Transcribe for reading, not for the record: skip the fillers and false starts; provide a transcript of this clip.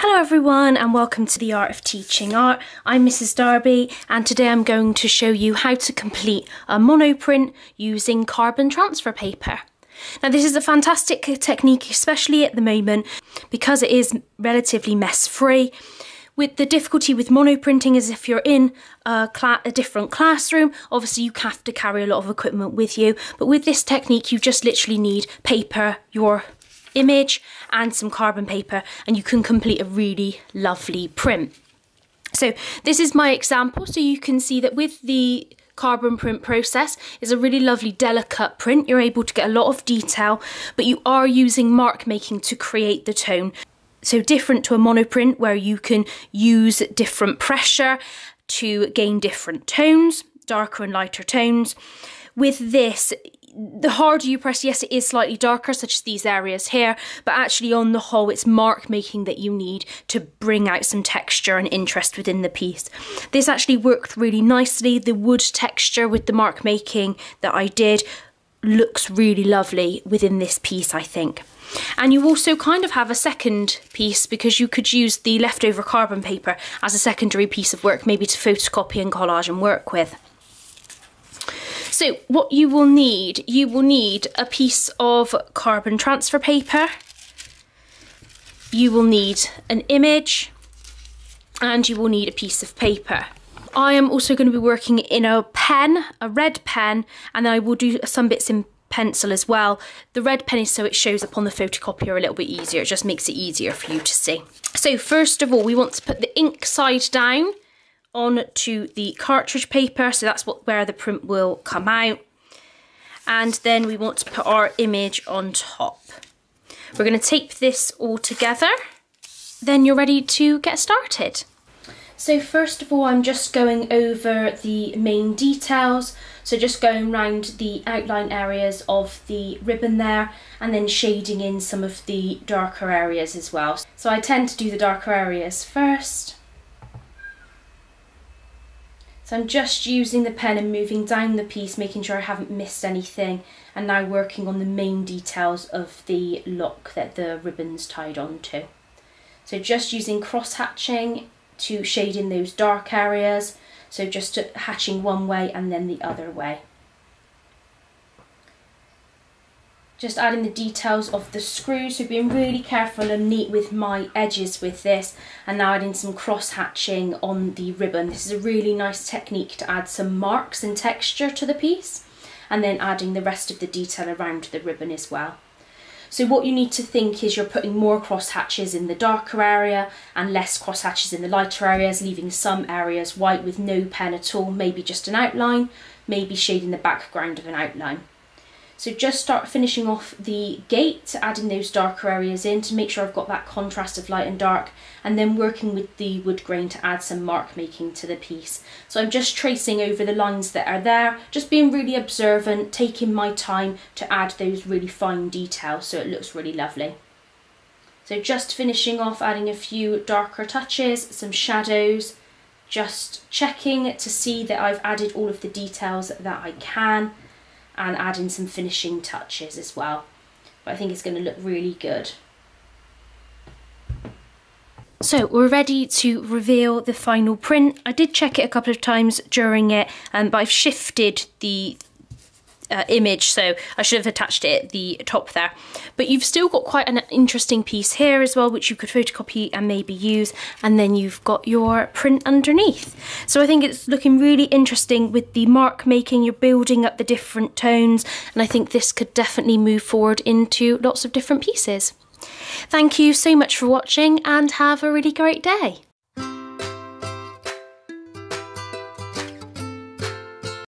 Hello everyone and welcome to the Art of Teaching Art. I'm Mrs. Darby and today I'm going to show you how to complete a monoprint using carbon transfer paper. Now this is a fantastic technique, especially at the moment, because it is relatively mess-free. With the difficulty with monoprinting is if you're in a different classroom, obviously you have to carry a lot of equipment with you, but with this technique you just literally need paper, your image and some carbon paper, and you can complete a really lovely print. So this is my example, so you can see that with the carbon print process is a really lovely delicate print. You're able to get a lot of detail, but you are using mark making to create the tone. So different to a monoprint where you can use different pressure to gain different tones, darker and lighter tones. With this, the harder you press, yes, it is slightly darker, such as these areas here, but actually on the whole, it's mark making that you need to bring out some texture and interest within the piece. This actually worked really nicely. The wood texture with the mark making that I did looks really lovely within this piece, I think. And you also kind of have a second piece because you could use the leftover carbon paper as a secondary piece of work, maybe to photocopy and collage and work with. So what you will need a piece of carbon transfer paper, you will need an image, and you will need a piece of paper. I am also going to be working in a pen, a red pen, and I will do some bits in pencil as well. The red pen is so it shows up on the photocopier a little bit easier, it just makes it easier for you to see. So first of all, we want to put the ink side down onto the cartridge paper, so that's where the print will come out, and then we want to put our image on top. We're going to tape this all together, then you're ready to get started. So first of all, I'm just going over the main details, so just going around the outline areas of the ribbon there and then shading in some of the darker areas as well. So I tend to do the darker areas first. So I'm just using the pen and moving down the piece, making sure I haven't missed anything, and now working on the main details of the lock that the ribbon's tied onto. So just using cross hatching to shade in those dark areas, so just hatching one way and then the other way. Just adding the details of the screws, so being really careful and neat with my edges with this, and now adding some cross hatching on the ribbon. This is a really nice technique to add some marks and texture to the piece, and then adding the rest of the detail around the ribbon as well. So what you need to think is you're putting more cross hatches in the darker area and less cross hatches in the lighter areas, leaving some areas white with no pen at all, maybe just an outline, maybe shading the background of an outline. So just start finishing off the gate, adding those darker areas in to make sure I've got that contrast of light and dark, and then working with the wood grain to add some mark making to the piece. So I'm just tracing over the lines that are there, just being really observant, taking my time to add those really fine details so it looks really lovely. So just finishing off, adding a few darker touches, some shadows, just checking to see that I've added all of the details that I can, and adding some finishing touches as well. But I think it's going to look really good. So we're ready to reveal the final print. I did check it a couple of times during it, but I've shifted the image, so I should have attached it at the top there. But you've still got quite an interesting piece here as well, which you could photocopy and maybe use, and then you've got your print underneath. So I think it's looking really interesting with the mark making. You're building up the different tones, and I think this could definitely move forward into lots of different pieces. Thank you so much for watching and have a really great day.